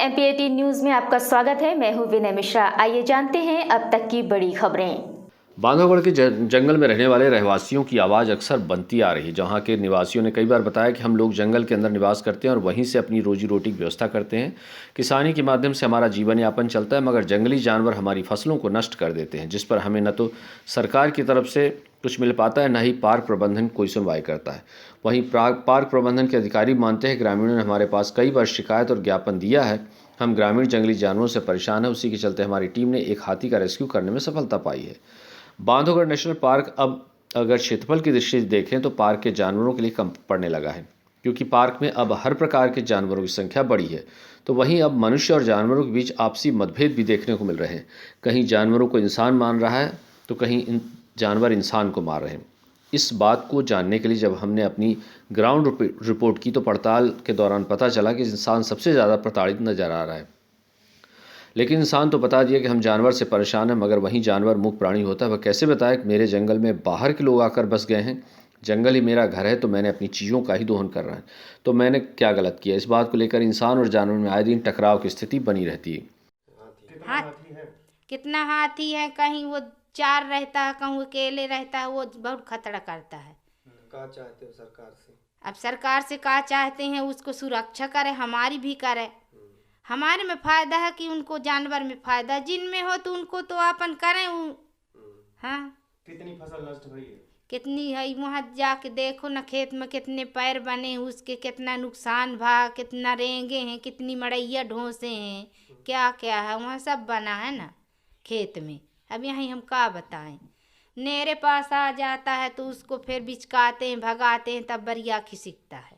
MPAT news में आपका स्वागत है। मैं हूं विनय मिश्रा। आइए जानते हैं अब तक की बड़ी खबरें। बांधवगढ़ के जंगल में रहने वाले रहवासियों की आवाज़ अक्सर बनती आ रही। जहां के निवासियों ने कई बार बताया कि हम लोग जंगल के अंदर निवास करते हैं और वहीं से अपनी रोजी रोटी की व्यवस्था करते हैं। किसानी के माध्यम से हमारा जीवन यापन चलता है, मगर जंगली जानवर हमारी फसलों को नष्ट कर देते हैं, जिस पर हमें न तो सरकार की तरफ से कुछ मिल पाता है, न ही पार्क प्रबंधन कोई सुनवाई करता है। वहीं पार्क प्रबंधन के अधिकारी मानते हैं ग्रामीणों ने हमारे पास कई बार शिकायत और ज्ञापन दिया है। हम ग्रामीण जंगली जानवरों से परेशान है। उसी के चलते हमारी टीम ने एक हाथी का रेस्क्यू करने में सफलता पाई है। बांधवगढ़ नेशनल पार्क अब अगर क्षेत्रफल की दृष्टि से देखें तो पार्क के जानवरों के लिए कम पड़ने लगा है, क्योंकि पार्क में अब हर प्रकार के जानवरों की संख्या बढ़ी है। तो वहीं अब मनुष्य और जानवरों के बीच आपसी मतभेद भी देखने को मिल रहे हैं। कहीं जानवरों को इंसान मान रहा है तो कहीं जानवर इंसान को मार रहे हैं। इस बात को जानने के लिए जब हमने अपनी ग्राउंड रिपोर्ट की तो पड़ताल के दौरान पता चला कि इंसान सबसे ज़्यादा प्रताड़ित नजर आ रहा है। लेकिन इंसान तो बता दिया कि हम जानवर से परेशान हैं, मगर वहीं जानवर मूक प्राणी होता है। वह कैसे बताए कि मेरे जंगल में बाहर के लोग आकर बस गए हैं, जंगल ही मेरा घर है, तो मैंने अपनी चीज़ों का ही दोहन कर रहा है, तो मैंने क्या गलत किया। इस बात को लेकर इंसान और जानवर में आए दिन टकराव की स्थिति बनी रहती है। कितना हाथी है, कहीं वो चार रहता है, कहीं अकेले रहता है, वो बहुत खतरा करता है। क्या चाहते हो सरकार से? अब सरकार से क्या चाहते हैं, उसको सुरक्षा करे, हमारी भी करे। हमारे में फायदा है कि उनको जानवर में फायदा, जिनमें हो तो उनको तो अपन करें। हाँ, कितनी फसल नष्ट हुई है? कितनी है, वहाँ जाके देखो ना, खेत में कितने पैर बने, उसके कितना नुकसान भा, कितना रेंगे हैं, कितनी मड़ैया ढोंसे हैं, क्या क्या है वहाँ सब बना है ना खेत में। अब यहीं हम क्या बताएं। मेरे पास आ जाता है तो उसको फिर बिचकाते हैं, भगाते हैं, तब बरिया खिसकता है।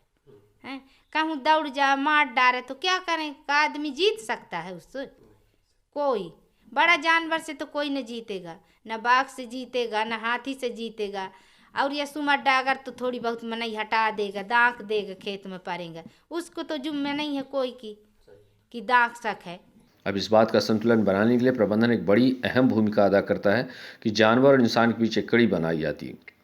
हैं, कहूँ दौड़ जा मार डाले तो क्या करें, का आदमी जीत सकता है उससे? कोई बड़ा जानवर से तो कोई न जीतेगा, न बाघ से जीतेगा, न हाथी से जीतेगा। और ये सुमर डागर तो थोड़ी बहुत मनई हटा देगा, दांक देगा, खेत में पड़ेगा, उसको तो जुम्मे नहीं है कोई कि दांक सक है। अब इस बात का संतुलन बनाने के लिए प्रबंधन एक बड़ी अहम भूमिका अदा करता है कि जानवर और इंसान के बीच एक कड़ी बनाई जाती है।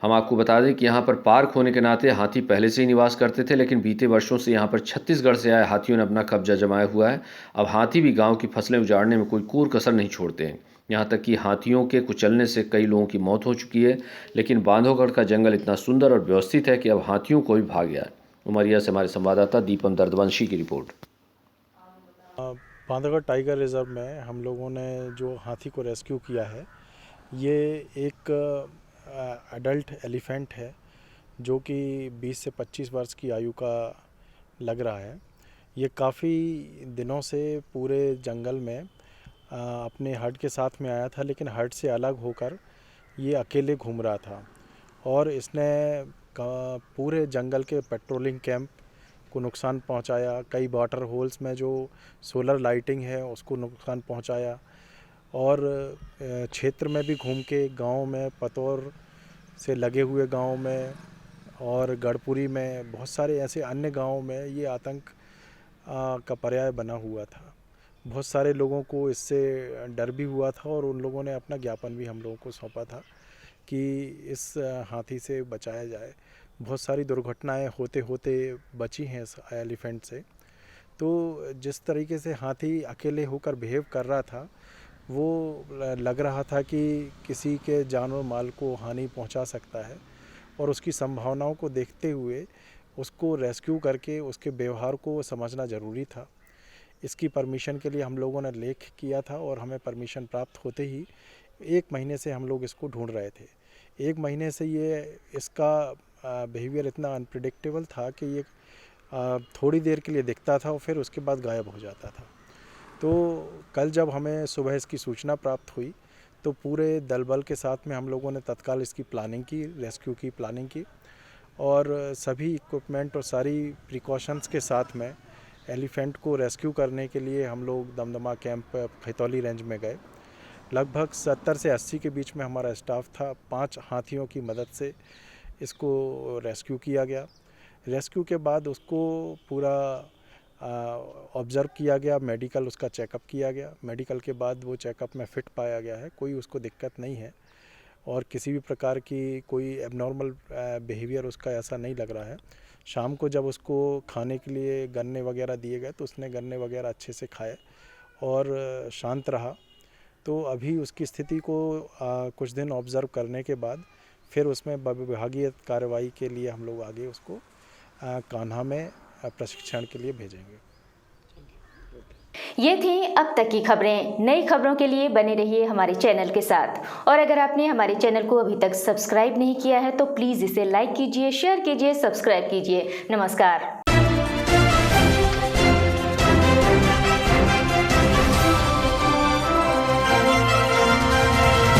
हम आपको बता दें कि यहाँ पर पार्क होने के नाते हाथी पहले से ही निवास करते थे, लेकिन बीते वर्षों से यहाँ पर छत्तीसगढ़ से आए हाथियों ने अपना कब्जा जमाया हुआ है। अब हाथी भी गांव की फसलें उजाड़ने में कोई कोर कसर नहीं छोड़ते हैं। यहाँ तक कि हाथियों के कुचलने से कई लोगों की मौत हो चुकी है। लेकिन बांधवगढ़ का जंगल इतना सुंदर और व्यवस्थित है कि अब हाथियों को भी भाग गया है। उमरिया से हमारे संवाददाता दीपम दर्दवंशी की रिपोर्ट। बांधवगढ़ टाइगर रिजर्व में हम लोगों ने जो हाथी को रेस्क्यू किया है, ये एक अडल्ट एलिफेंट है जो कि 20 से 25 वर्ष की आयु का लग रहा है। ये काफ़ी दिनों से पूरे जंगल में अपने हर्ड के साथ में आया था, लेकिन हर्ड से अलग होकर ये अकेले घूम रहा था और इसने पूरे जंगल के पेट्रोलिंग कैंप को नुकसान पहुंचाया। कई वाटर होल्स में जो सोलर लाइटिंग है उसको नुकसान पहुंचाया और क्षेत्र में भी घूम के गांव में, पतौर से लगे हुए गांव में और गढ़पुरी में, बहुत सारे ऐसे अन्य गांवों में ये आतंक का पर्याय बना हुआ था। बहुत सारे लोगों को इससे डर भी हुआ था और उन लोगों ने अपना ज्ञापन भी हम लोगों को सौंपा था कि इस हाथी से बचाया जाए। बहुत सारी दुर्घटनाएं होते होते बची हैं इस एलिफेंट से। तो जिस तरीके से हाथी अकेले होकर बिहेव कर रहा था, वो लग रहा था कि किसी के जानवर माल को हानि पहुंचा सकता है और उसकी संभावनाओं को देखते हुए उसको रेस्क्यू करके उसके व्यवहार को समझना ज़रूरी था। इसकी परमिशन के लिए हम लोगों ने लेख किया था और हमें परमिशन प्राप्त होते ही 1 महीने से हम लोग इसको ढूंढ रहे थे। 1 महीने से इसका बिहेवियर इतना अनप्रिडिक्टेबल था कि ये थोड़ी देर के लिए दिखता था और फिर उसके बाद गायब हो जाता था। तो कल जब हमें सुबह इसकी सूचना प्राप्त हुई तो पूरे दल बल के साथ में हम लोगों ने तत्काल इसकी प्लानिंग की, रेस्क्यू की प्लानिंग की और सभी इक्विपमेंट और सारी प्रिकॉशंस के साथ में एलिफेंट को रेस्क्यू करने के लिए हम लोग दमदमा कैंप खैतौली रेंज में गए। लगभग 70 से 80 के बीच में हमारा स्टाफ था। 5 हाथियों की मदद से इसको रेस्क्यू किया गया। रेस्क्यू के बाद उसको पूरा ऑब्ज़र्व किया गया, मेडिकल उसका चेकअप किया गया। मेडिकल के बाद वो चेकअप में फ़िट पाया गया है, कोई उसको दिक्कत नहीं है और किसी भी प्रकार की कोई एबनॉर्मल बिहेवियर उसका ऐसा नहीं लग रहा है। शाम को जब उसको खाने के लिए गन्ने वगैरह दिए गए तो उसने गन्ने वगैरह अच्छे से खाए और शांत रहा। तो अभी उसकी स्थिति को कुछ दिन ऑब्ज़र्व करने के बाद फिर उसमें विभागीय कार्रवाई के लिए हम लोग आगे उसको कान्हा में प्रशिक्षण के लिए भेजेंगे। ये थी अब तक की खबरें। नई खबरों के लिए बने रहिए हमारे चैनल के साथ। और अगर आपने हमारे चैनल को अभी तक सब्सक्राइब नहीं किया है तो प्लीज़ इसे लाइक कीजिए, शेयर कीजिए, सब्सक्राइब कीजिए। नमस्कार।